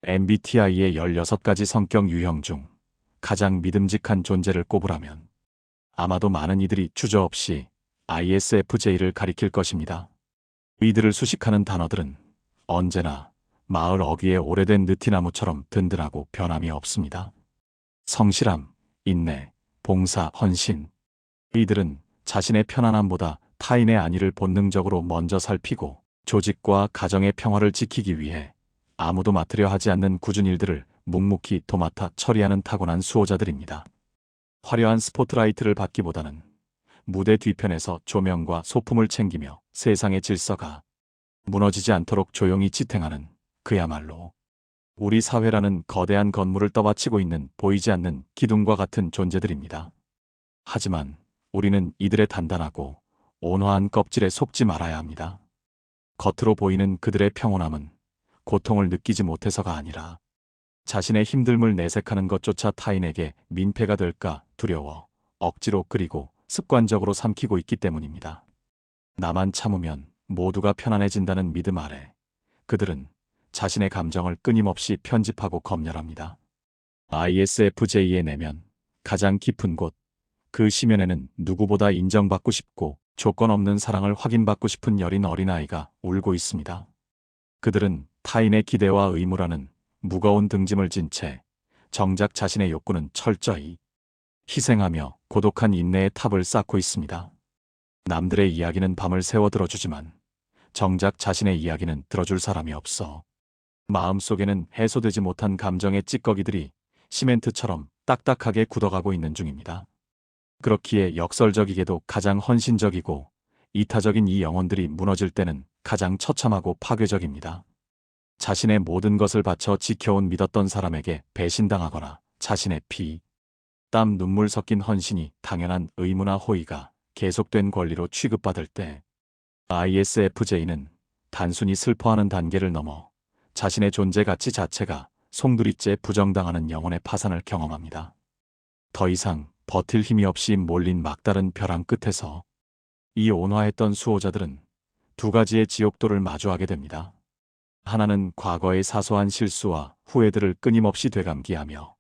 MBTI의 16가지 성격 유형 중 가장 믿음직한 존재를 꼽으라면 아마도 많은 이들이 주저없이 ISFJ를 가리킬 것입니다. 이들을 수식하는 단어들은 언제나 마을 어귀의 오래된 느티나무처럼 든든하고 변함이 없습니다. 성실함, 인내, 봉사, 헌신. 이들은 자신의 편안함보다 타인의 안위를 본능적으로 먼저 살피고 조직과 가정의 평화를 지키기 위해 아무도 맡으려 하지 않는 굳은 일들을 묵묵히 도맡아 처리하는 타고난 수호자들입니다. 화려한 스포트라이트를 받기보다는 무대 뒤편에서 조명과 소품을 챙기며 세상의 질서가 무너지지 않도록 조용히 지탱하는, 그야말로 우리 사회라는 거대한 건물을 떠받치고 있는 보이지 않는 기둥과 같은 존재들입니다. 하지만 우리는 이들의 단단하고 온화한 껍질에 속지 말아야 합니다. 겉으로 보이는 그들의 평온함은 고통을 느끼지 못해서가 아니라 자신의 힘듦을 내색하는 것조차 타인에게 민폐가 될까 두려워 억지로 그리고 습관적으로 삼키고 있기 때문입니다. 나만 참으면 모두가 편안해진다는 믿음 아래 그들은 자신의 감정을 끊임없이 편집하고 검열합니다. ISFJ의 내면, 가장 깊은 곳, 그 심연에는 누구보다 인정받고 싶고 조건 없는 사랑을 확인받고 싶은 여린 어린아이가 울고 있습니다. 그들은 타인의 기대와 의무라는 무거운 등짐을 진 채 정작 자신의 욕구는 철저히 희생하며 고독한 인내의 탑을 쌓고 있습니다. 남들의 이야기는 밤을 새워 들어주지만 정작 자신의 이야기는 들어줄 사람이 없어 마음속에는 해소되지 못한 감정의 찌꺼기들이 시멘트처럼 딱딱하게 굳어가고 있는 중입니다. 그렇기에 역설적이게도 가장 헌신적이고 이타적인 이 영혼들이 무너질 때는 가장 처참하고 파괴적입니다. 자신의 모든 것을 바쳐 지켜온 믿었던 사람에게 배신당하거나 자신의 피, 땀, 눈물 섞인 헌신이 당연한 의무나 호의가 계속된 권리로 취급받을 때 ISFJ는 단순히 슬퍼하는 단계를 넘어 자신의 존재 가치 자체가 송두리째 부정당하는 영혼의 파산을 경험합니다. 더 이상 버틸 힘이 없이 몰린 막다른 벼랑 끝에서 이 온화했던 수호자들은 두 가지의 지옥도를 마주하게 됩니다. 하나는 과거의 사소한 실수와 후회들을 끊임없이 되감기하며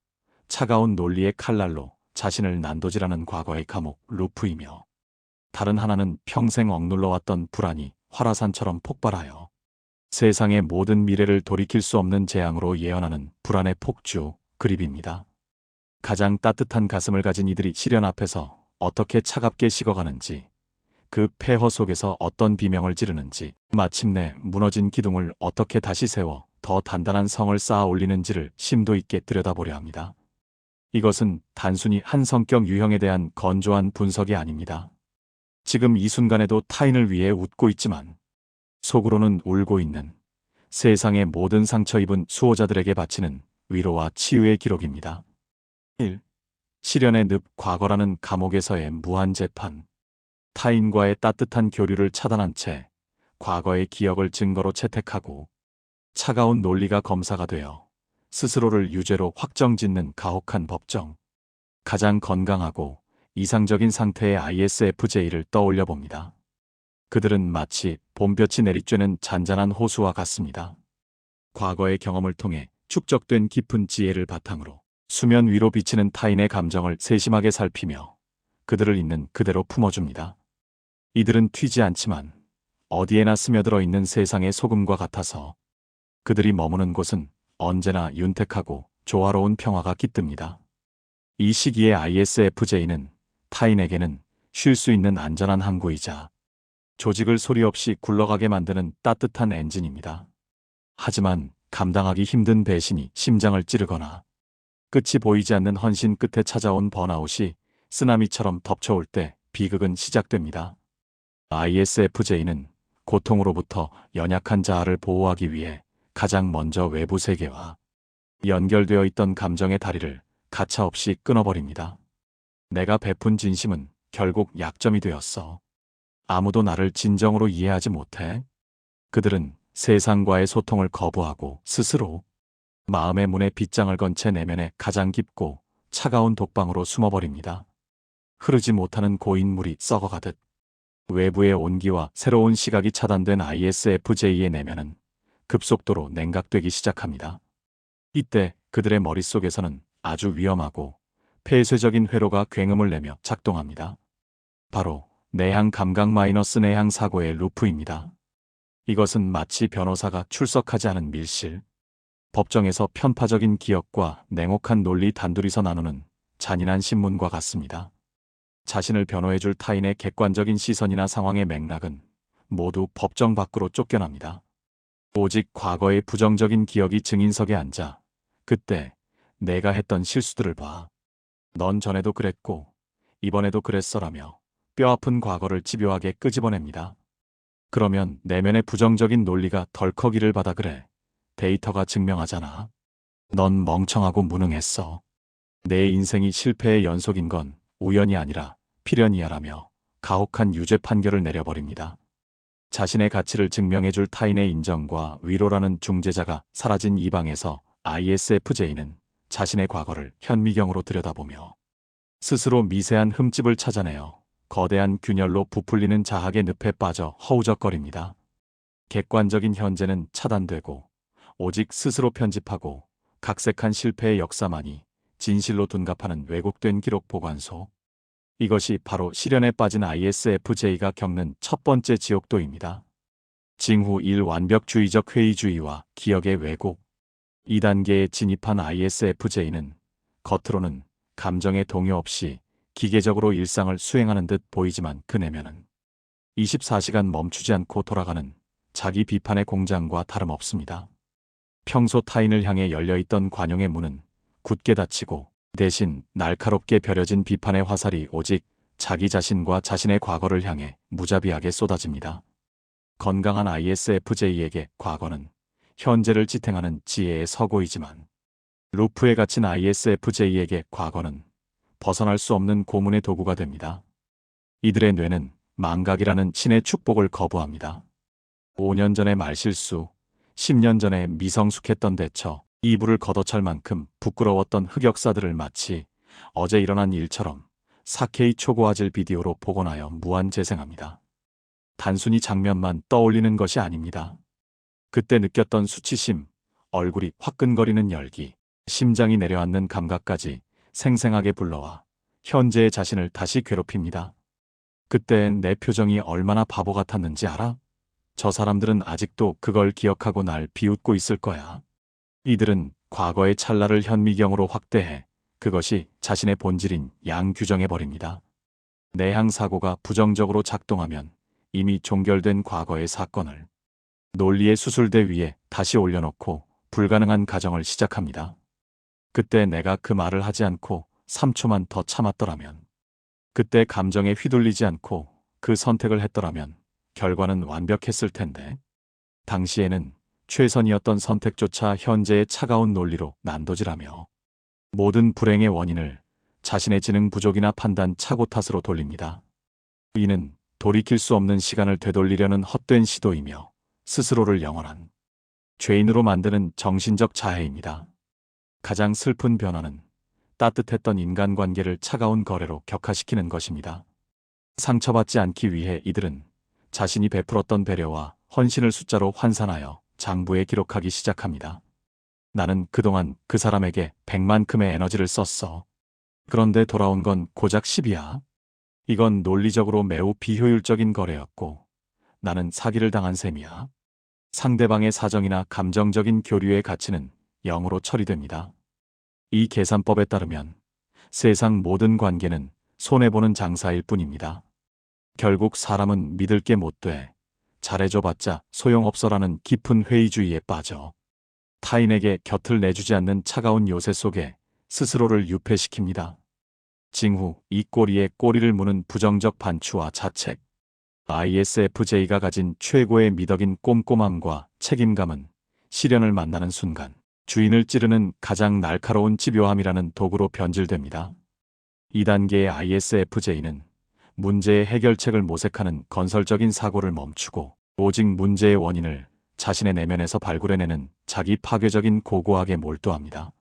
차가운 논리의 칼날로 자신을 난도질하는 과거의 감옥 루프이며, 다른 하나는 평생 억눌러왔던 불안이 활화산처럼 폭발하여 세상의 모든 미래를 돌이킬 수 없는 재앙으로 예언하는 불안의 폭주 그립입니다. 가장 따뜻한 가슴을 가진 이들이 시련 앞에서 어떻게 차갑게 식어가는지, 그 폐허 속에서 어떤 비명을 지르는지, 마침내 무너진 기둥을 어떻게 다시 세워 더 단단한 성을 쌓아 올리는지를 심도 있게 들여다보려 합니다. 이것은 단순히 한 성격 유형에 대한 건조한 분석이 아닙니다. 지금 이 순간에도 타인을 위해 웃고 있지만 속으로는 울고 있는 세상의 모든 상처 입은 수호자들에게 바치는 위로와 치유의 기록입니다. 1. 시련의 늪, 과거라는 감옥에서의 무한 재판. 타인과의 따뜻한 교류를 차단한 채 과거의 기억을 증거로 채택하고 차가운 논리가 검사가 되어 스스로를 유죄로 확정짓는 가혹한 법정. 가장 건강하고 이상적인 상태의 ISFJ를 떠올려 봅니다. 그들은 마치 봄볕이 내리쬐는 잔잔한 호수와 같습니다. 과거의 경험을 통해 축적된 깊은 지혜를 바탕으로 수면 위로 비치는 타인의 감정을 세심하게 살피며 그들을 있는 그대로 품어줍니다. 이들은 튀지 않지만 어디에나 스며들어 있는 세상의 소금과 같아서 그들이 머무는 곳은 언제나 윤택하고 조화로운 평화가 깃듭니다. 이 시기의 ISFJ는 타인에게는 쉴 수 있는 안전한 항구이자 조직을 소리 없이 굴러가게 만드는 따뜻한 엔진입니다. 하지만 감당하기 힘든 배신이 심장을 찌르거나 끝이 보이지 않는 헌신 끝에 찾아온 번아웃이 쓰나미처럼 덮쳐올 때 비극은 시작됩니다. ISFJ는 고통으로부터 연약한 자아를 보호하기 위해 가장 먼저 외부 세계와 연결되어 있던 감정의 다리를 가차없이 끊어버립니다. 내가 베푼 진심은 결국 약점이 되었어. 아무도 나를 진정으로 이해하지 못해. 그들은 세상과의 소통을 거부하고 스스로 마음의 문에 빗장을 건 채 내면의 가장 깊고 차가운 독방으로 숨어버립니다. 흐르지 못하는 고인물이 썩어가듯 외부의 온기와 새로운 시각이 차단된 ISFJ의 내면은 급속도로 냉각되기 시작합니다. 이때 그들의 머릿속에서는 아주 위험하고 폐쇄적인 회로가 굉음을 내며 작동합니다. 바로 내향 감각 마이너스 내향 사고의 루프입니다. 이것은 마치 변호사가 출석하지 않은 밀실, 법정에서 편파적인 기억과 냉혹한 논리 단둘이서 나누는 잔인한 신문과 같습니다. 자신을 변호해줄 타인의 객관적인 시선이나 상황의 맥락은 모두 법정 밖으로 쫓겨납니다. 오직 과거의 부정적인 기억이 증인석에 앉아 그때 내가 했던 실수들을 봐. 넌 전에도 그랬고 이번에도 그랬어라며 뼈아픈 과거를 집요하게 끄집어냅니다. 그러면 내면의 부정적인 논리가 덜컥이를 받아 그래. 데이터가 증명하잖아. 넌 멍청하고 무능했어. 내 인생이 실패의 연속인 건 우연이 아니라 필연이야라며 가혹한 유죄 판결을 내려버립니다. 자신의 가치를 증명해줄 타인의 인정과 위로라는 중재자가 사라진 이 방에서 ISFJ는 자신의 과거를 현미경으로 들여다보며 스스로 미세한 흠집을 찾아내어 거대한 균열로 부풀리는 자학의 늪에 빠져 허우적거립니다. 객관적인 현재는 차단되고 오직 스스로 편집하고 각색한 실패의 역사만이 진실로 둔갑하는 왜곡된 기록 보관소. 이것이 바로 시련에 빠진 ISFJ가 겪는 첫 번째 지옥도입니다. 징후 1. 완벽주의적 회의주의와 기억의 왜곡. 2단계에 진입한 ISFJ는 겉으로는 감정의 동요 없이 기계적으로 일상을 수행하는 듯 보이지만 그 내면은 24시간 멈추지 않고 돌아가는 자기 비판의 공장과 다름없습니다. 평소 타인을 향해 열려있던 관용의 문은 굳게 닫히고 대신 날카롭게 벼려진 비판의 화살이 오직 자기 자신과 자신의 과거를 향해 무자비하게 쏟아집니다. 건강한 ISFJ에게 과거는 현재를 지탱하는 지혜의 서고이지만 루프에 갇힌 ISFJ에게 과거는 벗어날 수 없는 고문의 도구가 됩니다. 이들의 뇌는 망각이라는 신의 축복을 거부합니다. 5년 전의 말실수, 10년 전에 미성숙했던 대처, 이불을 걷어찰 만큼 부끄러웠던 흑역사들을 마치 어제 일어난 일처럼 4K 초고화질 비디오로 복원하여 무한 재생합니다. 단순히 장면만 떠올리는 것이 아닙니다. 그때 느꼈던 수치심, 얼굴이 화끈거리는 열기, 심장이 내려앉는 감각까지 생생하게 불러와 현재의 자신을 다시 괴롭힙니다. 그땐 내 표정이 얼마나 바보 같았는지 알아? 저 사람들은 아직도 그걸 기억하고 날 비웃고 있을 거야. 이들은 과거의 찰나를 현미경으로 확대해 그것이 자신의 본질인 양규정해버립니다. 내향 사고가 부정적으로 작동하면 이미 종결된 과거의 사건을 논리의 수술대 위에 다시 올려놓고 불가능한 가정을 시작합니다. 그때 내가 그 말을 하지 않고 3초만 더 참았더라면, 그때 감정에 휘둘리지 않고 그 선택을 했더라면 결과는 완벽했을 텐데, 당시에는 최선이었던 선택조차 현재의 차가운 논리로 난도질하며 모든 불행의 원인을 자신의 지능 부족이나 판단 착오 탓으로 돌립니다. 이는 돌이킬 수 없는 시간을 되돌리려는 헛된 시도이며 스스로를 영원한 죄인으로 만드는 정신적 자해입니다. 가장 슬픈 변화는 따뜻했던 인간관계를 차가운 거래로 격화시키는 것입니다. 상처받지 않기 위해 이들은 자신이 베풀었던 배려와 헌신을 숫자로 환산하여 장부에 기록하기 시작합니다. 나는 그동안 그 사람에게 100만큼의 에너지를 썼어. 그런데 돌아온 건 고작 10이야. 이건 논리적으로 매우 비효율적인 거래였고 나는 사기를 당한 셈이야. 상대방의 사정이나 감정적인 교류의 가치는 0으로 처리됩니다. 이 계산법에 따르면 세상 모든 관계는 손해보는 장사일 뿐입니다. 결국 사람은 믿을 게 못 돼. 잘해줘봤자 소용없어라는 깊은 회의주의에 빠져 타인에게 곁을 내주지 않는 차가운 요새 속에 스스로를 유폐시킵니다. 징후 이 꼬리에 꼬리를 무는 부정적 반추와 자책. ISFJ가 가진 최고의 미덕인 꼼꼼함과 책임감은 시련을 만나는 순간 주인을 찌르는 가장 날카로운 집요함이라는 도구로 변질됩니다. 2단계의 ISFJ는 문제의 해결책을 모색하는 건설적인 사고를 멈추고 오직 문제의 원인을 자신의 내면에서 발굴해내는 자기 파괴적인 고고학에 몰두합니다.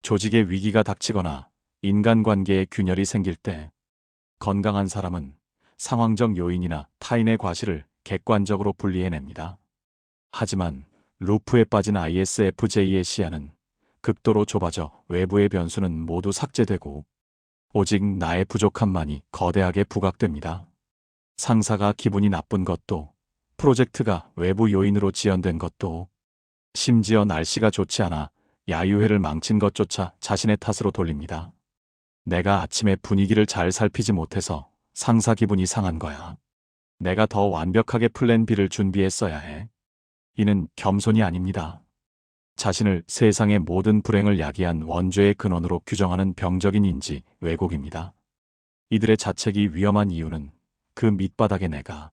조직의 위기가 닥치거나 인간관계에 균열이 생길 때 건강한 사람은 상황적 요인이나 타인의 과실을 객관적으로 분리해냅니다. 하지만 루프에 빠진 ISFJ의 시야는 극도로 좁아져 외부의 변수는 모두 삭제되고 오직 나의 부족함만이 거대하게 부각됩니다. 상사가 기분이 나쁜 것도, 프로젝트가 외부 요인으로 지연된 것도, 심지어 날씨가 좋지 않아 야유회를 망친 것조차 자신의 탓으로 돌립니다. 내가 아침에 분위기를 잘 살피지 못해서 상사 기분이 상한 거야. 내가 더 완벽하게 플랜 B를 준비했어야 해. 이는 겸손이 아닙니다. 자신을 세상의 모든 불행을 야기한 원죄의 근원으로 규정하는 병적인 인지 왜곡입니다. 이들의 자책이 위험한 이유는 그 밑바닥에 내가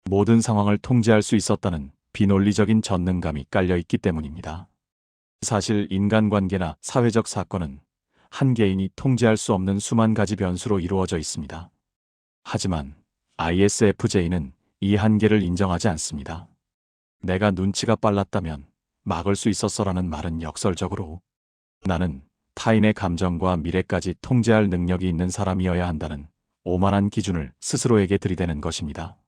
모든 상황을 통제할 수 있었다는 비논리적인 전능감이 깔려있기 때문입니다. 사실 인간관계나 사회적 사건은 한 개인이 통제할 수 없는 수만 가지 변수로 이루어져 있습니다. 하지만 ISFJ는 이 한계를 인정하지 않습니다. 내가 눈치가 빨랐다면 막을 수 있었어라는 말은 역설적으로 나는 타인의 감정과 미래까지 통제할 능력이 있는 사람이어야 한다는 오만한 기준을 스스로에게 들이대는 것입니다.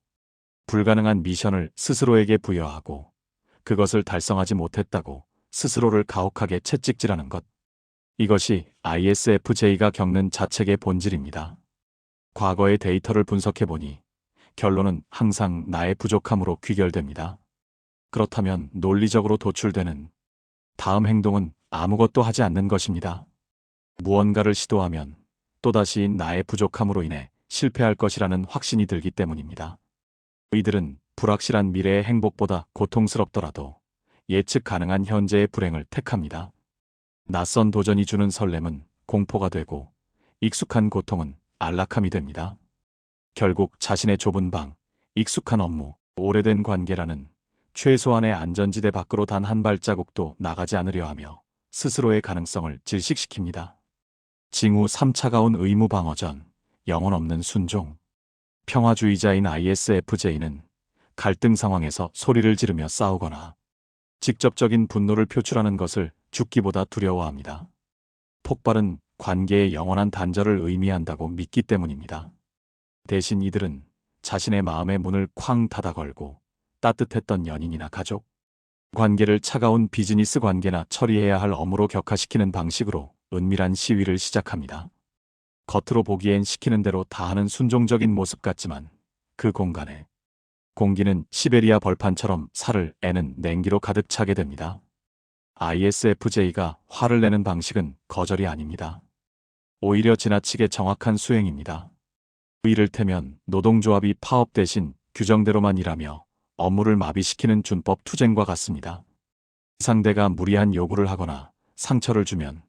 불가능한 미션을 스스로에게 부여하고 그것을 달성하지 못했다고 스스로를 가혹하게 채찍질하는 것. 이것이 ISFJ가 겪는 자책의 본질입니다. 과거의 데이터를 분석해보니 결론은 항상 나의 부족함으로 귀결됩니다. 그렇다면 논리적으로 도출되는 다음 행동은 아무것도 하지 않는 것입니다. 무언가를 시도하면 또다시 나의 부족함으로 인해 실패할 것이라는 확신이 들기 때문입니다. 이들은 불확실한 미래의 행복보다 고통스럽더라도 예측 가능한 현재의 불행을 택합니다. 낯선 도전이 주는 설렘은 공포가 되고 익숙한 고통은 안락함이 됩니다. 결국 자신의 좁은 방, 익숙한 업무, 오래된 관계라는 최소한의 안전지대 밖으로 단 한 발자국도 나가지 않으려 하며 스스로의 가능성을 질식시킵니다. 징후 3 차가운 의무 방어전, 영혼 없는 순종. 평화주의자인 ISFJ는 갈등 상황에서 소리를 지르며 싸우거나 직접적인 분노를 표출하는 것을 죽기보다 두려워합니다. 폭발은 관계의 영원한 단절을 의미한다고 믿기 때문입니다. 대신 이들은 자신의 마음의 문을 쾅 닫아 걸고 따뜻했던 연인이나 가족, 관계를 차가운 비즈니스 관계나 처리해야 할 업무로 격화시키는 방식으로 은밀한 시위를 시작합니다. 겉으로 보기엔 시키는 대로 다 하는 순종적인 모습 같지만 그 공간에 공기는 시베리아 벌판처럼 살을 애는 냉기로 가득 차게 됩니다. ISFJ가 화를 내는 방식은 거절이 아닙니다. 오히려 지나치게 정확한 수행입니다. 이를테면 노동조합이 파업 대신 규정대로만 일하며 업무를 마비시키는 준법 투쟁과 같습니다. 상대가 무리한 요구를 하거나 상처를 주면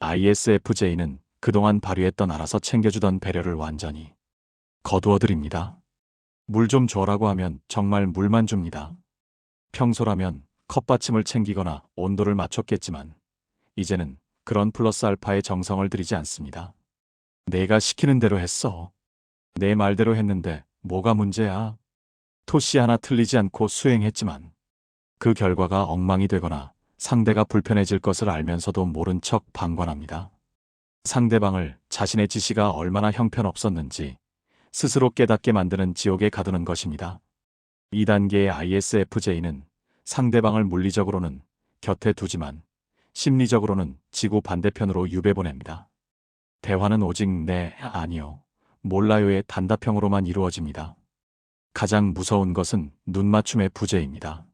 ISFJ는 그동안 발휘했던 알아서 챙겨주던 배려를 완전히 거두어드립니다. 물 좀 줘라고 하면 정말 물만 줍니다. 평소라면 컵받침을 챙기거나 온도를 맞췄겠지만 이제는 그런 플러스 알파의 정성을 들이지 않습니다. 내가 시키는 대로 했어. 내 말대로 했는데 뭐가 문제야? 토시 하나 틀리지 않고 수행했지만 그 결과가 엉망이 되거나 상대가 불편해질 것을 알면서도 모른 척 방관합니다. 상대방을 자신의 지시가 얼마나 형편없었는지 스스로 깨닫게 만드는 지옥에 가두는 것입니다. 2단계의 ISFJ는 상대방을 물리적으로는 곁에 두지만 심리적으로는 지구 반대편으로 유배 보냅니다. 대화는 오직 네, 아니요, 몰라요의 단답형으로만 이루어집니다. 가장 무서운 것은 눈맞춤의 부재입니다.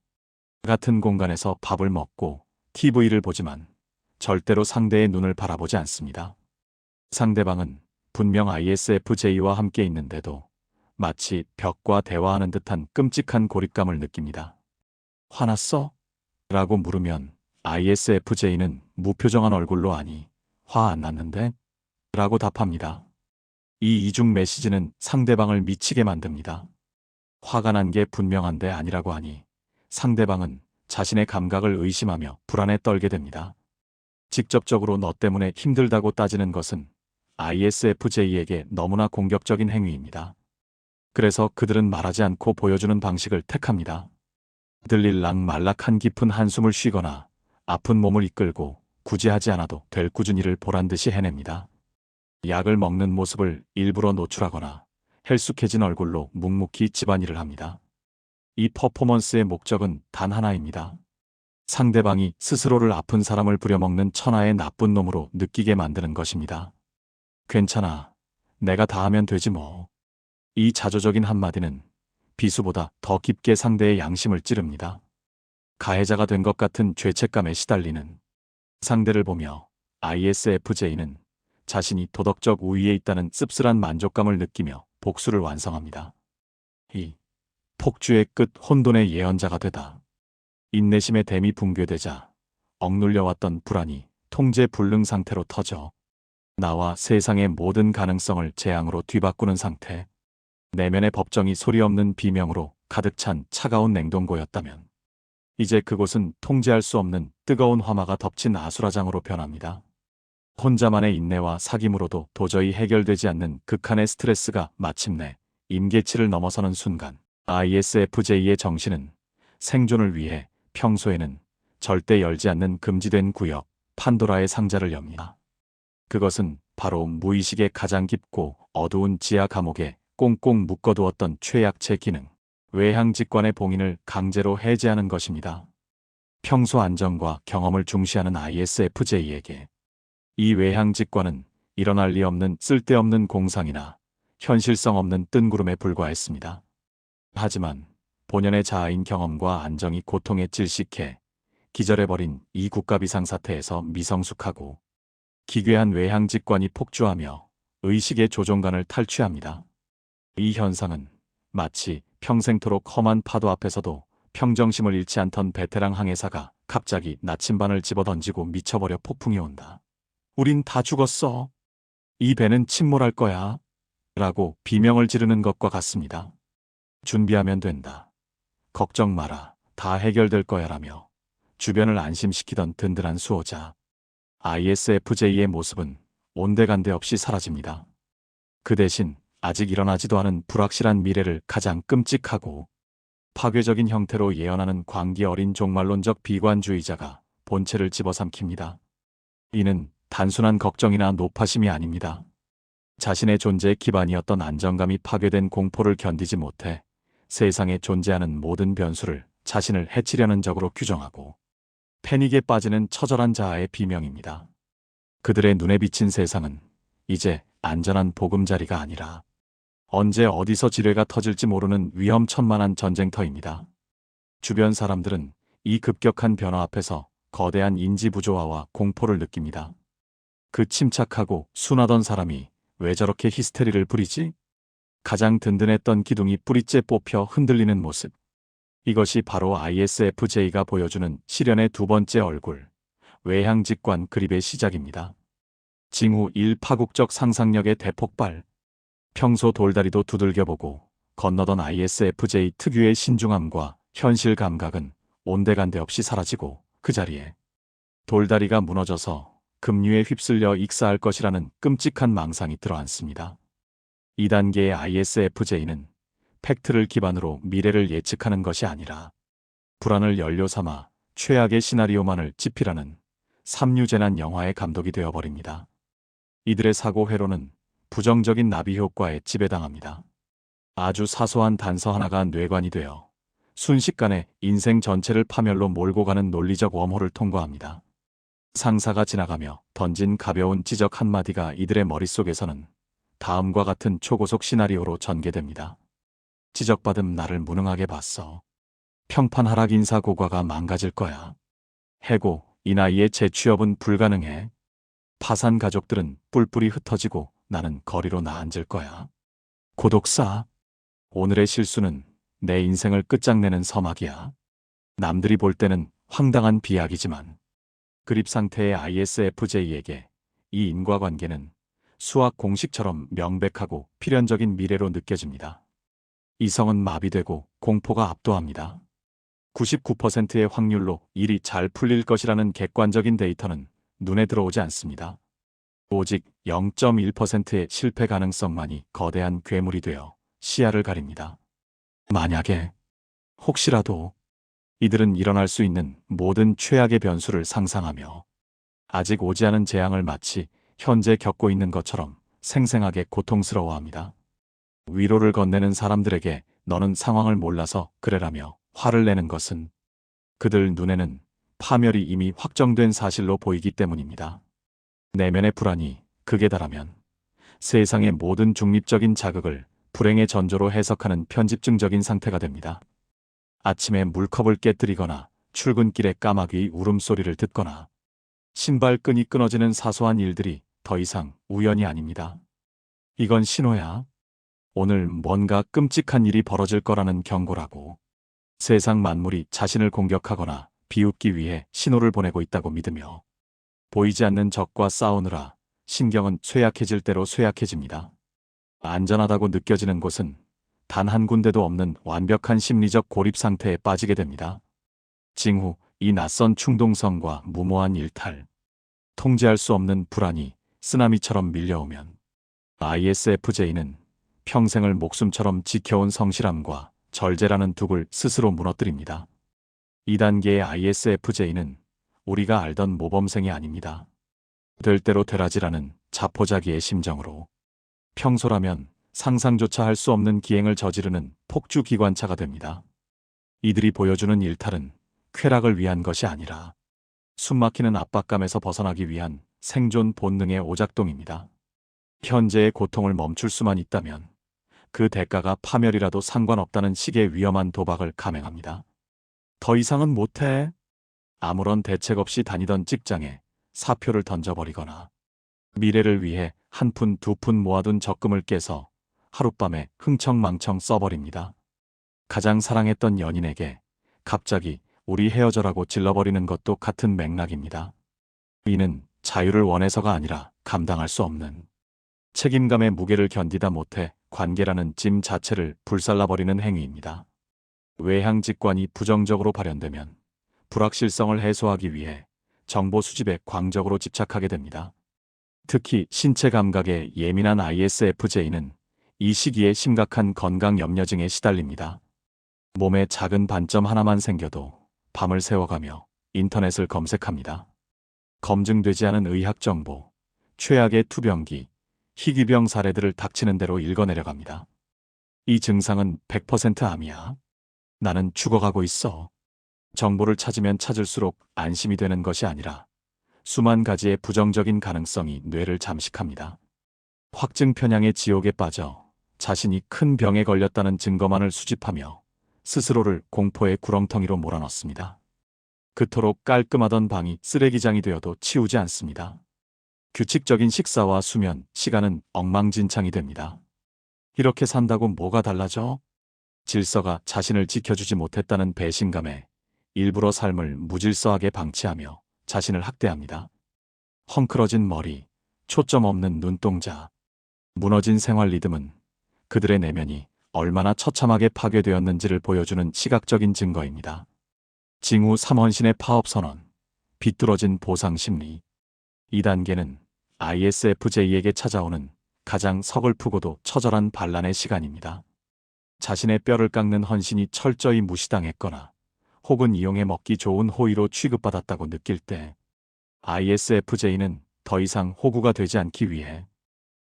같은 공간에서 밥을 먹고 TV를 보지만 절대로 상대의 눈을 바라보지 않습니다. 상대방은 분명 ISFJ와 함께 있는데도 마치 벽과 대화하는 듯한 끔찍한 고립감을 느낍니다. 화났어? 라고 물으면 ISFJ는 무표정한 얼굴로 아니, 화 안 났는데? 라고 답합니다. 이 이중 메시지는 상대방을 미치게 만듭니다. 화가 난 게 분명한데 아니라고 하니 상대방은 자신의 감각을 의심하며 불안에 떨게 됩니다. 직접적으로 너 때문에 힘들다고 따지는 것은 ISFJ에게 너무나 공격적인 행위입니다. 그래서 그들은 말하지 않고 보여주는 방식을 택합니다. 들릴랑 말락한 깊은 한숨을 쉬거나 아픈 몸을 이끌고 굳이 하지 않아도 될 꾸준히를 보란듯이 해냅니다. 약을 먹는 모습을 일부러 노출하거나 헬쑥해진 얼굴로 묵묵히 집안일을 합니다. 이 퍼포먼스의 목적은 단 하나입니다. 상대방이 스스로를 아픈 사람을 부려먹는 천하의 나쁜 놈으로 느끼게 만드는 것입니다. 괜찮아. 내가 다 하면 되지 뭐. 이 자조적인 한마디는 비수보다 더 깊게 상대의 양심을 찌릅니다. 가해자가 된 것 같은 죄책감에 시달리는 상대를 보며 ISFJ는 자신이 도덕적 우위에 있다는 씁쓸한 만족감을 느끼며 복수를 완성합니다. 이 폭주의 끝 혼돈의 예언자가 되다. 인내심의 댐이 붕괴되자 억눌려왔던 불안이 통제 불능 상태로 터져 나와 세상의 모든 가능성을 재앙으로 뒤바꾸는 상태. 내면의 법정이 소리 없는 비명으로 가득 찬 차가운 냉동고였다면 이제 그곳은 통제할 수 없는 뜨거운 화마가 덮친 아수라장으로 변합니다. 혼자만의 인내와 사귐으로도 도저히 해결되지 않는 극한의 스트레스가 마침내 임계치를 넘어서는 순간 ISFJ의 정신은 생존을 위해 평소에는 절대 열지 않는 금지된 구역, 판도라의 상자를 엽니다. 그것은 바로 무의식의 가장 깊고 어두운 지하 감옥에 꽁꽁 묶어두었던 최약체 기능, 외향직관의 봉인을 강제로 해제하는 것입니다. 평소 안정과 경험을 중시하는 ISFJ에게 이 외향직관은 일어날 리 없는 쓸데없는 공상이나 현실성 없는 뜬구름에 불과했습니다. 하지만 본연의 자아인 경험과 안정이 고통에 질식해 기절해버린 이 국가비상사태에서 미성숙하고 기괴한 외향직관이 폭주하며 의식의 조종간을 탈취합니다. 이 현상은 마치 평생토록 험한 파도 앞에서도 평정심을 잃지 않던 베테랑 항해사가 갑자기 나침반을 집어던지고 미쳐버려 폭풍이 온다. 우린 다 죽었어. 이 배는 침몰할 거야. 라고 비명을 지르는 것과 같습니다. 준비하면 된다. 걱정 마라. 다 해결될 거야 라며 주변을 안심시키던 든든한 수호자. ISFJ의 모습은 온데간데 없이 사라집니다. 그 대신 아직 일어나지도 않은 불확실한 미래를 가장 끔찍하고 파괴적인 형태로 예언하는 광기 어린 종말론적 비관주의자가 본체를 집어삼킵니다. 이는 단순한 걱정이나 노파심이 아닙니다. 자신의 존재의 기반이었던 안정감이 파괴된 공포를 견디지 못해 세상에 존재하는 모든 변수를 자신을 해치려는 적으로 규정하고 패닉에 빠지는 처절한 자아의 비명입니다. 그들의 눈에 비친 세상은 이제 안전한 보금자리가 아니라 언제 어디서 지뢰가 터질지 모르는 위험천만한 전쟁터입니다. 주변 사람들은 이 급격한 변화 앞에서 거대한 인지부조화와 공포를 느낍니다. 그 침착하고 순하던 사람이 왜 저렇게 히스테리를 부리지? 가장 든든했던 기둥이 뿌리째 뽑혀 흔들리는 모습. 이것이 바로 ISFJ가 보여주는 시련의 두 번째 얼굴, 외향직관 그립의 시작입니다. 징후 1 파국적 상상력의 대폭발. 평소 돌다리도 두들겨보고 건너던 ISFJ 특유의 신중함과 현실 감각은 온데간데 없이 사라지고 그 자리에 돌다리가 무너져서 급류에 휩쓸려 익사할 것이라는 끔찍한 망상이 들어앉습니다. 2단계의 ISFJ는 팩트를 기반으로 미래를 예측하는 것이 아니라 불안을 연료 삼아 최악의 시나리오만을 집필하는 삼류재난 영화의 감독이 되어버립니다. 이들의 사고 회로는 부정적인 나비 효과에 지배당합니다. 아주 사소한 단서 하나가 뇌관이 되어 순식간에 인생 전체를 파멸로 몰고 가는 논리적 웜홀을 통과합니다. 상사가 지나가며 던진 가벼운 지적 한마디가 이들의 머릿속에서는 다음과 같은 초고속 시나리오로 전개됩니다. 지적받음 나를 무능하게 봤어. 평판 하락 인사 고과가 망가질 거야. 해고, 이 나이에 재취업은 불가능해. 파산 가족들은 뿔뿔이 흩어지고 나는 거리로 나앉을 거야. 고독사, 오늘의 실수는 내 인생을 끝장내는 서막이야. 남들이 볼 때는 황당한 비약이지만 그립 상태의 ISFJ에게 이 인과관계는 수학 공식처럼 명백하고 필연적인 미래로 느껴집니다. 이성은 마비되고 공포가 압도합니다. 99%의 확률로 일이 잘 풀릴 것이라는 객관적인 데이터는 눈에 들어오지 않습니다. 오직 0.1%의 실패 가능성만이 거대한 괴물이 되어 시야를 가립니다. 만약에, 혹시라도 이들은 일어날 수 있는 모든 최악의 변수를 상상하며 아직 오지 않은 재앙을 마치 현재 겪고 있는 것처럼 생생하게 고통스러워합니다. 위로를 건네는 사람들에게 너는 상황을 몰라서 그래라며 화를 내는 것은 그들 눈에는 파멸이 이미 확정된 사실로 보이기 때문입니다. 내면의 불안이 극에 달하면 세상의 모든 중립적인 자극을 불행의 전조로 해석하는 편집증적인 상태가 됩니다. 아침에 물컵을 깨뜨리거나 출근길에 까마귀의 울음소리를 듣거나 신발끈이 끊어지는 사소한 일들이 더 이상 우연이 아닙니다. 이건 신호야. 오늘 뭔가 끔찍한 일이 벌어질 거라는 경고라고. 세상 만물이 자신을 공격하거나 비웃기 위해 신호를 보내고 있다고 믿으며 보이지 않는 적과 싸우느라 신경은 쇠약해질 대로 쇠약해집니다. 안전하다고 느껴지는 곳은 단 한 군데도 없는 완벽한 심리적 고립 상태에 빠지게 됩니다. 징후, 이 낯선 충동성과 무모한 일탈, 통제할 수 없는 불안이 쓰나미처럼 밀려오면 ISFJ는 평생을 목숨처럼 지켜온 성실함과 절제라는 둑을 스스로 무너뜨립니다. 2단계의 ISFJ는 우리가 알던 모범생이 아닙니다. 될 대로 되라지라는 자포자기의 심정으로 평소라면 상상조차 할 수 없는 기행을 저지르는 폭주기관차가 됩니다. 이들이 보여주는 일탈은 쾌락을 위한 것이 아니라 숨막히는 압박감에서 벗어나기 위한 생존 본능의 오작동입니다. 현재의 고통을 멈출 수만 있다면 그 대가가 파멸이라도 상관없다는 식의 위험한 도박을 감행합니다. 더 이상은 못해. 아무런 대책 없이 다니던 직장에 사표를 던져버리거나 미래를 위해 한 푼 두 푼 모아둔 적금을 깨서 하룻밤에 흥청망청 써버립니다. 가장 사랑했던 연인에게 갑자기 우리 헤어져라고 질러버리는 것도 같은 맥락입니다. 이는 자유를 원해서가 아니라 감당할 수 없는 책임감의 무게를 견디다 못해 관계라는 짐 자체를 불살라버리는 행위입니다. 외향직관이 부정적으로 발현되면 불확실성을 해소하기 위해 정보 수집에 광적으로 집착하게 됩니다. 특히 신체 감각에 예민한 ISFJ는 이 시기에 심각한 건강 염려증에 시달립니다. 몸에 작은 반점 하나만 생겨도 밤을 새워가며 인터넷을 검색합니다. 검증되지 않은 의학 정보, 최악의 투병기, 희귀병 사례들을 닥치는 대로 읽어내려갑니다. 이 증상은 100% 암이야. 나는 죽어가고 있어. 정보를 찾으면 찾을수록 안심이 되는 것이 아니라 수만 가지의 부정적인 가능성이 뇌를 잠식합니다. 확증 편향의 지옥에 빠져 자신이 큰 병에 걸렸다는 증거만을 수집하며 스스로를 공포의 구렁텅이로 몰아넣습니다. 그토록 깔끔하던 방이 쓰레기장이 되어도 치우지 않습니다. 규칙적인 식사와 수면, 시간은 엉망진창이 됩니다. 이렇게 산다고 뭐가 달라져? 질서가 자신을 지켜주지 못했다는 배신감에 일부러 삶을 무질서하게 방치하며 자신을 학대합니다. 헝클어진 머리, 초점 없는 눈동자, 무너진 생활 리듬은 그들의 내면이 얼마나 처참하게 파괴되었는지를 보여주는 시각적인 증거입니다. 징후 3원신의 파업선언, 비뚤어진 보상심리. 2단계는 ISFJ에게 찾아오는 가장 서글프고도 처절한 반란의 시간입니다. 자신의 뼈를 깎는 헌신이 철저히 무시당했거나 혹은 이용해 먹기 좋은 호의로 취급받았다고 느낄 때 ISFJ는 더 이상 호구가 되지 않기 위해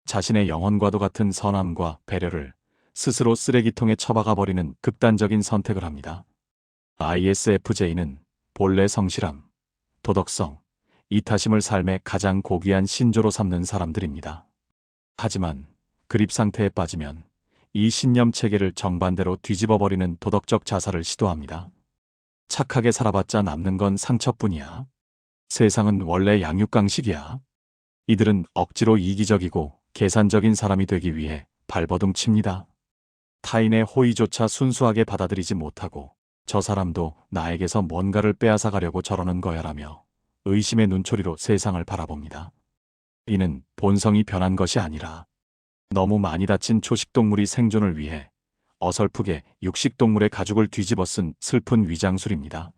자신의 영혼과도 같은 선함과 배려를 스스로 쓰레기통에 처박아 버리는 극단적인 선택을 합니다. ISFJ는 본래 성실함, 도덕성, 이타심을 삶의 가장 고귀한 신조로 삼는 사람들입니다. 하지만 그립 상태에 빠지면 이 신념 체계를 정반대로 뒤집어버리는 도덕적 자살을 시도합니다. 착하게 살아봤자 남는 건 상처뿐이야. 세상은 원래 양육강식이야. 이들은 억지로 이기적이고 계산적인 사람이 되기 위해 발버둥 칩니다. 타인의 호의조차 순수하게 받아들이지 못하고 저 사람도 나에게서 뭔가를 빼앗아 가려고 저러는 거야라며 의심의 눈초리로 세상을 바라봅니다. 이는 본성이 변한 것이 아니라 너무 많이 다친 초식동물이 생존을 위해 어설프게 육식동물의 가죽을 뒤집어 쓴 슬픈 위장술입니다.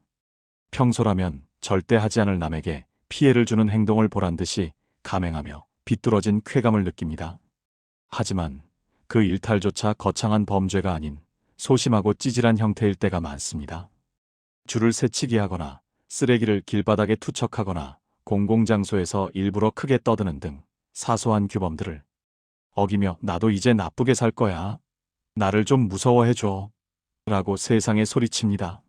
평소라면 절대 하지 않을 남에게 피해를 주는 행동을 보란듯이 감행하며 비뚤어진 쾌감을 느낍니다. 하지만 그 일탈조차 거창한 범죄가 아닌 소심하고 찌질한 형태일 때가 많습니다. 줄을 새치기 하거나 쓰레기를 길바닥에 투척하거나 공공장소에서 일부러 크게 떠드는 등 사소한 규범들을 어기며 나도 이제 나쁘게 살 거야. 나를 좀 무서워해줘. 라고 세상에 소리칩니다.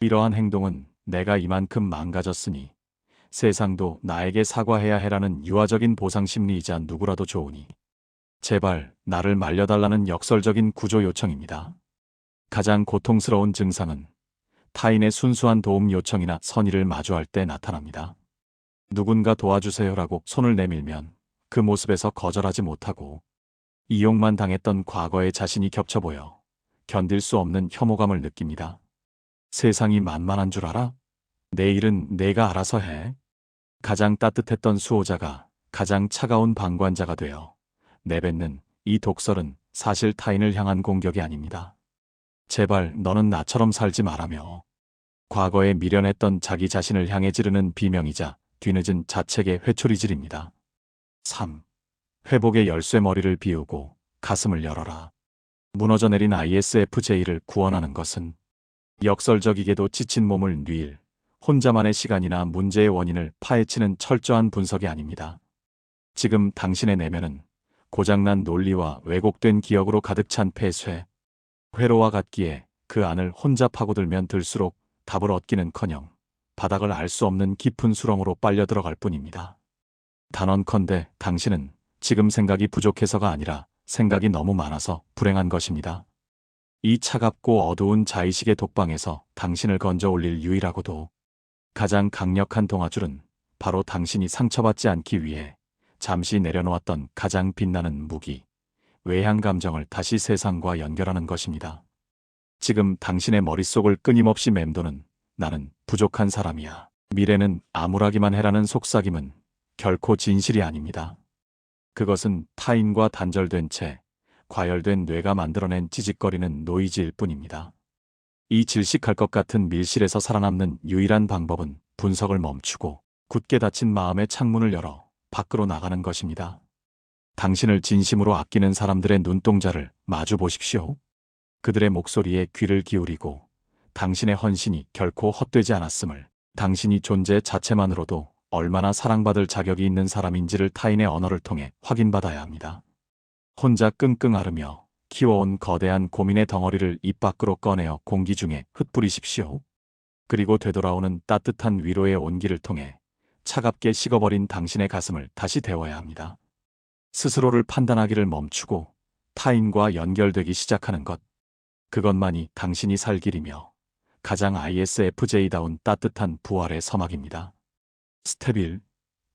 이러한 행동은 내가 이만큼 망가졌으니 세상도 나에게 사과해야 해라는 유아적인 보상 심리이자 누구라도 좋으니 제발 나를 말려달라는 역설적인 구조 요청입니다. 가장 고통스러운 증상은 타인의 순수한 도움 요청이나 선의를 마주할 때 나타납니다. 누군가 도와주세요라고 손을 내밀면 그 모습에서 거절하지 못하고 이용만 당했던 과거의 자신이 겹쳐 보여 견딜 수 없는 혐오감을 느낍니다. 세상이 만만한 줄 알아? 내 일은 내가 알아서 해. 가장 따뜻했던 수호자가 가장 차가운 방관자가 되어 내뱉는 이 독설은 사실 타인을 향한 공격이 아닙니다. 제발 너는 나처럼 살지 말라며 과거에 미련했던 자기 자신을 향해 지르는 비명이자 뒤늦은 자책의 회초리질입니다. 3. 회복의 열쇠머리를 비우고 가슴을 열어라. 무너져 내린 ISFJ를 구원하는 것은 역설적이게도 지친 몸을 뉘일 혼자만의 시간이나 문제의 원인을 파헤치는 철저한 분석이 아닙니다. 지금 당신의 내면은 고장난 논리와 왜곡된 기억으로 가득 찬 폐쇄, 회로와 같기에 그 안을 혼자 파고들면 들수록 답을 얻기는커녕 바닥을 알 수 없는 깊은 수렁으로 빨려 들어갈 뿐입니다. 단언컨대 당신은 지금 생각이 부족해서가 아니라 생각이 너무 많아서 불행한 것입니다. 이 차갑고 어두운 자의식의 독방에서 당신을 건져 올릴 유일하고도 가장 강력한 동아줄은 바로 당신이 상처받지 않기 위해 잠시 내려놓았던 가장 빛나는 무기, 외향 감정을 다시 세상과 연결하는 것입니다. 지금 당신의 머릿속을 끊임없이 맴도는 나는 부족한 사람이야. 미래는 암울하기만 해라는 속삭임은 결코 진실이 아닙니다. 그것은 타인과 단절된 채 과열된 뇌가 만들어낸 찌직거리는 노이즈일 뿐입니다. 이 질식할 것 같은 밀실에서 살아남는 유일한 방법은 분석을 멈추고 굳게 닫힌 마음의 창문을 열어 밖으로 나가는 것입니다. 당신을 진심으로 아끼는 사람들의 눈동자를 마주 보십시오. 그들의 목소리에 귀를 기울이고 당신의 헌신이 결코 헛되지 않았음을, 당신이 존재 자체만으로도 얼마나 사랑받을 자격이 있는 사람인지를 타인의 언어를 통해 확인받아야 합니다. 혼자 끙끙 앓으며 키워온 거대한 고민의 덩어리를 입 밖으로 꺼내어 공기 중에 흩뿌리십시오. 그리고 되돌아오는 따뜻한 위로의 온기를 통해 차갑게 식어버린 당신의 가슴을 다시 데워야 합니다. 스스로를 판단하기를 멈추고 타인과 연결되기 시작하는 것, 그것만이 당신이 살 길이며 가장 ISFJ다운 따뜻한 부활의 서막입니다. 스텝 1.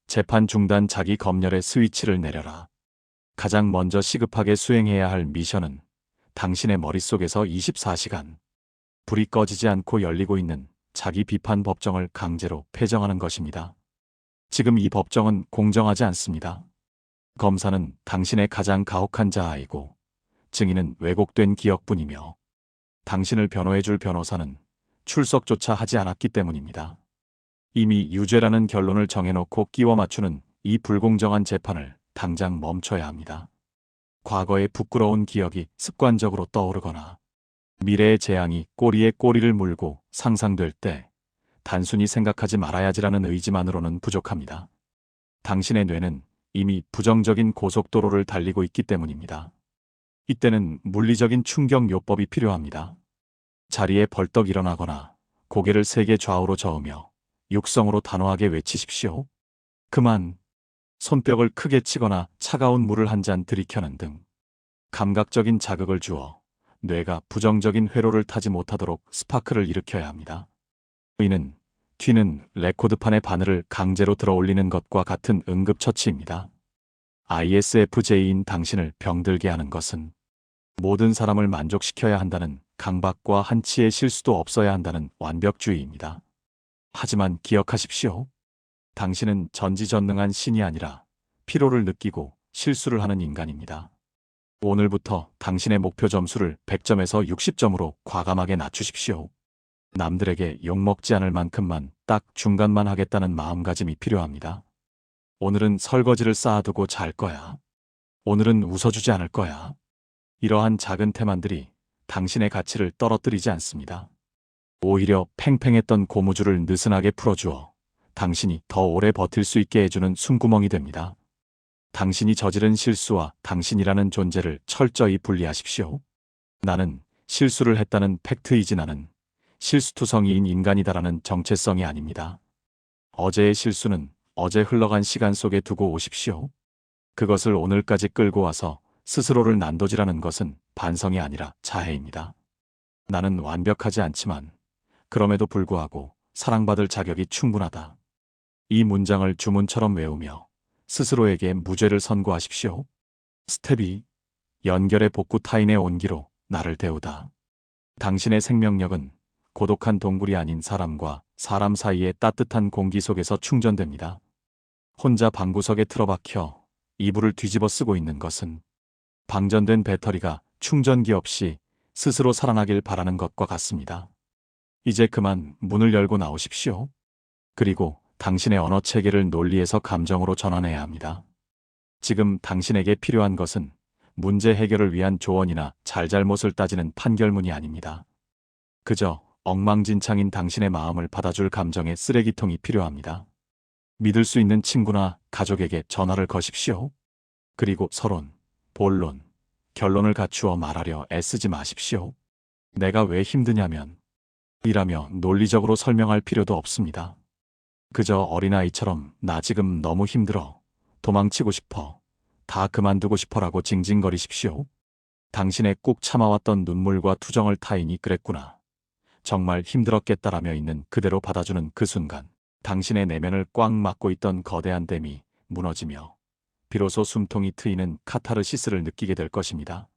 재판 중단 자기 검열의 스위치를 내려라. 가장 먼저 시급하게 수행해야 할 미션은 당신의 머릿속에서 24시간 불이 꺼지지 않고 열리고 있는 자기 비판 법정을 강제로 폐정하는 것입니다. 지금 이 법정은 공정하지 않습니다. 검사는 당신의 가장 가혹한 자아이고 증인은 왜곡된 기억뿐이며 당신을 변호해줄 변호사는 출석조차 하지 않았기 때문입니다. 이미 유죄라는 결론을 정해놓고 끼워 맞추는 이 불공정한 재판을 당장 멈춰야 합니다. 과거의 부끄러운 기억이 습관적으로 떠오르거나 미래의 재앙이 꼬리에 꼬리를 물고 상상될 때 단순히 생각하지 말아야지라는 의지만으로는 부족합니다. 당신의 뇌는 이미 부정적인 고속도로를 달리고 있기 때문입니다. 이때는 물리적인 충격 요법이 필요합니다. 자리에 벌떡 일어나거나 고개를 세게 좌우로 저으며 육성으로 단호하게 외치십시오. 그만. 손뼉을 크게 치거나 차가운 물을 한 잔 들이켜는 등 감각적인 자극을 주어 뇌가 부정적인 회로를 타지 못하도록 스파크를 일으켜야 합니다. 이는 튀는 레코드판의 바늘을 강제로 들어올리는 것과 같은 응급처치입니다. ISFJ인 당신을 병들게 하는 것은 모든 사람을 만족시켜야 한다는 강박과 한치의 실수도 없어야 한다는 완벽주의입니다. 하지만 기억하십시오. 당신은 전지전능한 신이 아니라 피로를 느끼고 실수를 하는 인간입니다. 오늘부터 당신의 목표 점수를 100점에서 60점으로 과감하게 낮추십시오. 남들에게 욕먹지 않을 만큼만 딱 중간만 하겠다는 마음가짐이 필요합니다. 오늘은 설거지를 쌓아두고 잘 거야. 오늘은 웃어주지 않을 거야. 이러한 작은 태만들이 당신의 가치를 떨어뜨리지 않습니다. 오히려 팽팽했던 고무줄을 느슨하게 풀어주어 당신이 더 오래 버틸 수 있게 해주는 숨구멍이 됩니다. 당신이 저지른 실수와 당신이라는 존재를 철저히 분리하십시오. 나는 실수를 했다는 팩트이지 나는 실수투성이인 인간이다라는 정체성이 아닙니다. 어제의 실수는 어제 흘러간 시간 속에 두고 오십시오. 그것을 오늘까지 끌고 와서 스스로를 난도질하는 것은 반성이 아니라 자해입니다. 나는 완벽하지 않지만 그럼에도 불구하고 사랑받을 자격이 충분하다. 이 문장을 주문처럼 외우며 스스로에게 무죄를 선고하십시오. 스텝 2. 연결의 복구 타인의 온기로 나를 데우다. 당신의 생명력은 고독한 동굴이 아닌 사람과 사람 사이의 따뜻한 공기 속에서 충전됩니다. 혼자 방구석에 틀어박혀 이불을 뒤집어 쓰고 있는 것은 방전된 배터리가 충전기 없이 스스로 살아나길 바라는 것과 같습니다. 이제 그만 문을 열고 나오십시오. 그리고 당신의 언어 체계를 논리에서 감정으로 전환해야 합니다. 지금 당신에게 필요한 것은 문제 해결을 위한 조언이나 잘잘못을 따지는 판결문이 아닙니다. 그저 엉망진창인 당신의 마음을 받아줄 감정의 쓰레기통이 필요합니다. 믿을 수 있는 친구나 가족에게 전화를 거십시오. 그리고 서론, 본론, 결론을 갖추어 말하려 애쓰지 마십시오. 내가 왜 힘드냐면 이라며 논리적으로 설명할 필요도 없습니다. 그저 어린아이처럼 나 지금 너무 힘들어, 도망치고 싶어, 다 그만두고 싶어라고 징징거리십시오. 당신의 꾹 참아왔던 눈물과 투정을 타인이 그랬구나, 정말 힘들었겠다라며 있는 그대로 받아주는 그 순간 당신의 내면을 꽉 막고 있던 거대한 댐이 무너지며 비로소 숨통이 트이는 카타르시스를 느끼게 될 것입니다.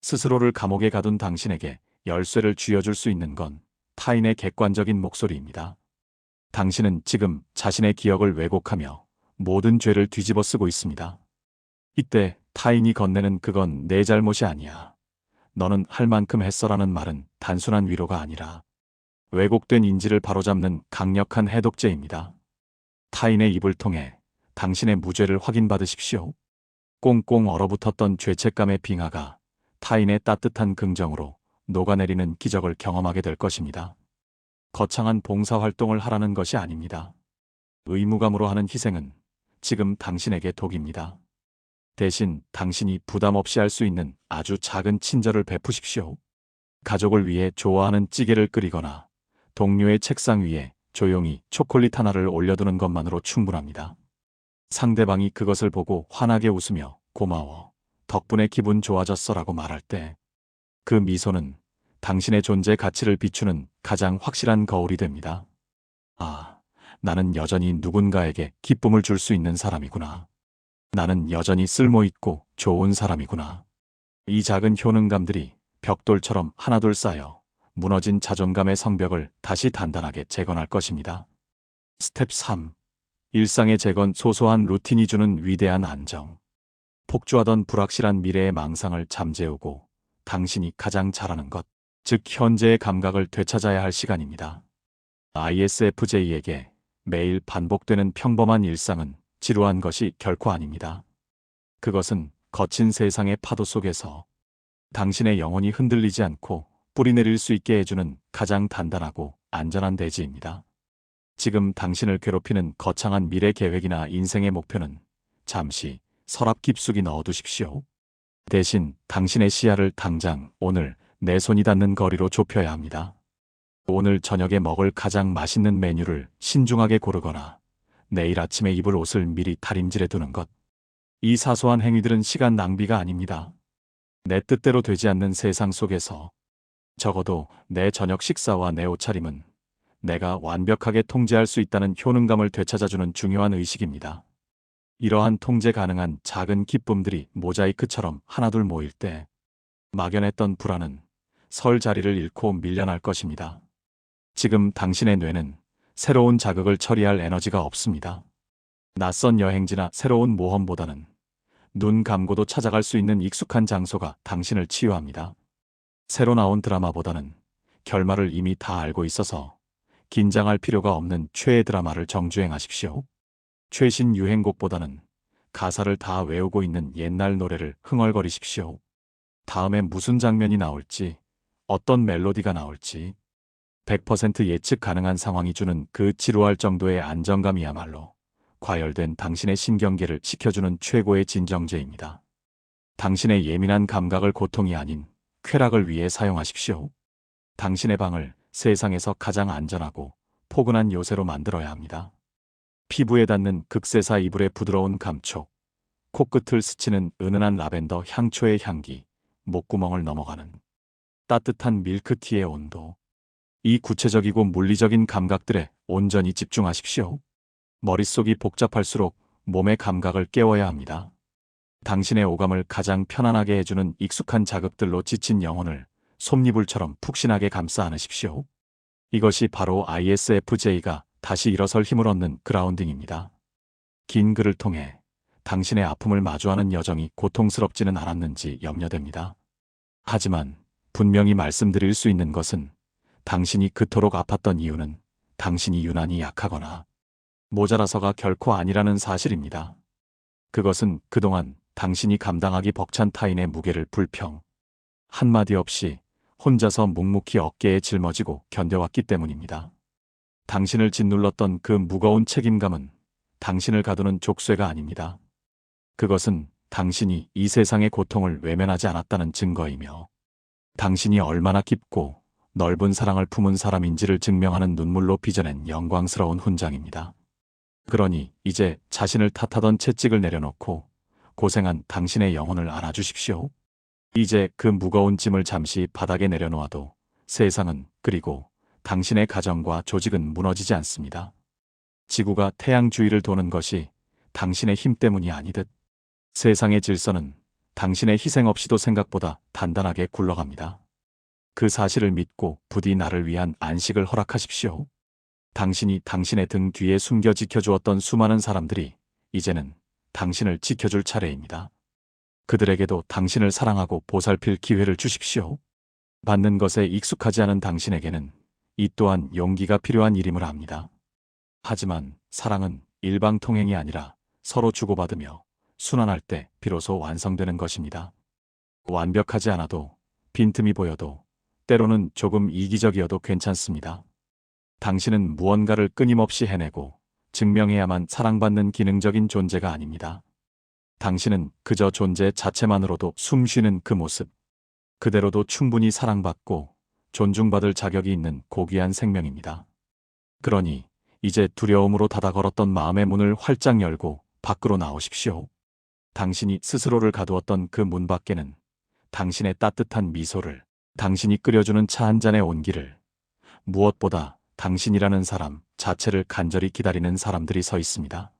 스스로를 감옥에 가둔 당신에게 열쇠를 쥐어줄 수 있는 건 타인의 객관적인 목소리입니다. 당신은 지금 자신의 기억을 왜곡하며 모든 죄를 뒤집어 쓰고 있습니다. 이때 타인이 건네는 그건 내 잘못이 아니야, 너는 할 만큼 했어라는 말은 단순한 위로가 아니라 왜곡된 인지를 바로잡는 강력한 해독제입니다. 타인의 입을 통해 당신의 무죄를 확인받으십시오. 꽁꽁 얼어붙었던 죄책감의 빙하가 타인의 따뜻한 긍정으로 녹아내리는 기적을 경험하게 될 것입니다. 거창한 봉사활동을 하라는 것이 아닙니다. 의무감으로 하는 희생은 지금 당신에게 독입니다. 대신 당신이 부담 없이 할 수 있는 아주 작은 친절을 베푸십시오. 가족을 위해 좋아하는 찌개를 끓이거나 동료의 책상 위에 조용히 초콜릿 하나를 올려두는 것만으로 충분합니다. 상대방이 그것을 보고 환하게 웃으며 고마워, 덕분에 기분 좋아졌어라고 말할 때 그 미소는 당신의 존재 가치를 비추는 가장 확실한 거울이 됩니다. 아, 나는 여전히 누군가에게 기쁨을 줄 수 있는 사람이구나. 나는 여전히 쓸모있고 좋은 사람이구나. 이 작은 효능감들이 벽돌처럼 하나둘 쌓여 무너진 자존감의 성벽을 다시 단단하게 재건할 것입니다. 스텝 3. 일상의 재건. 소소한 루틴이 주는 위대한 안정. 폭주하던 불확실한 미래의 망상을 잠재우고 당신이 가장 잘하는 것, 즉 현재의 감각을 되찾아야 할 시간입니다. ISFJ에게 매일 반복되는 평범한 일상은 지루한 것이 결코 아닙니다. 그것은 거친 세상의 파도 속에서 당신의 영혼이 흔들리지 않고 뿌리내릴 수 있게 해주는 가장 단단하고 안전한 대지입니다. 지금 당신을 괴롭히는 거창한 미래 계획이나 인생의 목표는 잠시 서랍 깊숙이 넣어두십시오. 대신 당신의 시야를 당장 오늘 내 손이 닿는 거리로 좁혀야 합니다. 오늘 저녁에 먹을 가장 맛있는 메뉴를 신중하게 고르거나 내일 아침에 입을 옷을 미리 다림질해 두는 것. 이 사소한 행위들은 시간 낭비가 아닙니다. 내 뜻대로 되지 않는 세상 속에서 적어도 내 저녁 식사와 내 옷차림은 내가 완벽하게 통제할 수 있다는 효능감을 되찾아주는 중요한 의식입니다. 이러한 통제 가능한 작은 기쁨들이 모자이크처럼 하나둘 모일 때 막연했던 불안은 설 자리를 잃고 밀려날 것입니다. 지금 당신의 뇌는 새로운 자극을 처리할 에너지가 없습니다. 낯선 여행지나 새로운 모험보다는 눈 감고도 찾아갈 수 있는 익숙한 장소가 당신을 치유합니다. 새로 나온 드라마보다는 결말을 이미 다 알고 있어서 긴장할 필요가 없는 최애 드라마를 정주행하십시오. 최신 유행곡보다는 가사를 다 외우고 있는 옛날 노래를 흥얼거리십시오. 다음에 무슨 장면이 나올지, 어떤 멜로디가 나올지 100% 예측 가능한 상황이 주는 그 지루할 정도의 안정감이야말로 과열된 당신의 신경계를 식혀주는 최고의 진정제입니다. 당신의 예민한 감각을 고통이 아닌 쾌락을 위해 사용하십시오. 당신의 방을 세상에서 가장 안전하고 포근한 요새로 만들어야 합니다. 피부에 닿는 극세사 이불의 부드러운 감촉, 코끝을 스치는 은은한 라벤더 향초의 향기, 목구멍을 넘어가는 따뜻한 밀크티의 온도. 이 구체적이고 물리적인 감각들에 온전히 집중하십시오. 머릿속이 복잡할수록 몸의 감각을 깨워야 합니다. 당신의 오감을 가장 편안하게 해주는 익숙한 자극들로 지친 영혼을 솜니불처럼 푹신하게 감싸 안으십시오. 이것이 바로 ISFJ가 다시 일어설 힘을 얻는 그라운딩입니다. 긴 글을 통해 당신의 아픔을 마주하는 여정이 고통스럽지는 않았는지 염려됩니다. 하지만 분명히 말씀드릴 수 있는 것은 당신이 그토록 아팠던 이유는 당신이 유난히 약하거나 모자라서가 결코 아니라는 사실입니다. 그것은 그동안 당신이 감당하기 벅찬 타인의 무게를 불평 한마디 없이 혼자서 묵묵히 어깨에 짊어지고 견뎌왔기 때문입니다. 당신을 짓눌렀던 그 무거운 책임감은 당신을 가두는 족쇄가 아닙니다. 그것은 당신이 이 세상의 고통을 외면하지 않았다는 증거이며 당신이 얼마나 깊고 넓은 사랑을 품은 사람인지를 증명하는 눈물로 빚어낸 영광스러운 훈장입니다. 그러니 이제 자신을 탓하던 채찍을 내려놓고 고생한 당신의 영혼을 안아주십시오. 이제 그 무거운 짐을 잠시 바닥에 내려놓아도 세상은 그리고 당신의 가정과 조직은 무너지지 않습니다. 지구가 태양 주위를 도는 것이 당신의 힘 때문이 아니듯 세상의 질서는 당신의 희생 없이도 생각보다 단단하게 굴러갑니다. 그 사실을 믿고 부디 나를 위한 안식을 허락하십시오. 당신이 당신의 등 뒤에 숨겨 지켜주었던 수많은 사람들이 이제는 당신을 지켜줄 차례입니다. 그들에게도 당신을 사랑하고 보살필 기회를 주십시오. 받는 것에 익숙하지 않은 당신에게는 이 또한 용기가 필요한 일임을 압니다. 하지만 사랑은 일방통행이 아니라 서로 주고받으며 순환할 때 비로소 완성되는 것입니다. 완벽하지 않아도 빈틈이 보여도 때로는 조금 이기적이어도 괜찮습니다. 당신은 무언가를 끊임없이 해내고 증명해야만 사랑받는 기능적인 존재가 아닙니다. 당신은 그저 존재 자체만으로도 숨쉬는 그 모습, 그대로도 충분히 사랑받고 존중받을 자격이 있는 고귀한 생명입니다. 그러니 이제 두려움으로 닫아 걸었던 마음의 문을 활짝 열고 밖으로 나오십시오. 당신이 스스로를 가두었던 그 문 밖에는 당신의 따뜻한 미소를, 당신이 끓여주는 차 한 잔의 온기를, 무엇보다 당신이라는 사람 자체를 간절히 기다리는 사람들이 서 있습니다.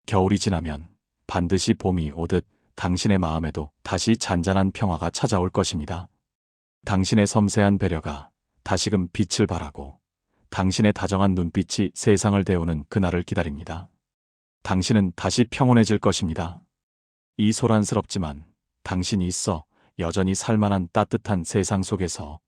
겨울이 지나면 반드시 봄이 오듯 당신의 마음에도 다시 잔잔한 평화가 찾아올 것입니다. 당신의 섬세한 배려가 다시금 빛을 발하고 당신의 다정한 눈빛이 세상을 데우는 그날을 기다립니다. 당신은 다시 평온해질 것입니다. 이 소란스럽지만 당신이 있어 여전히 살만한 따뜻한 세상 속에서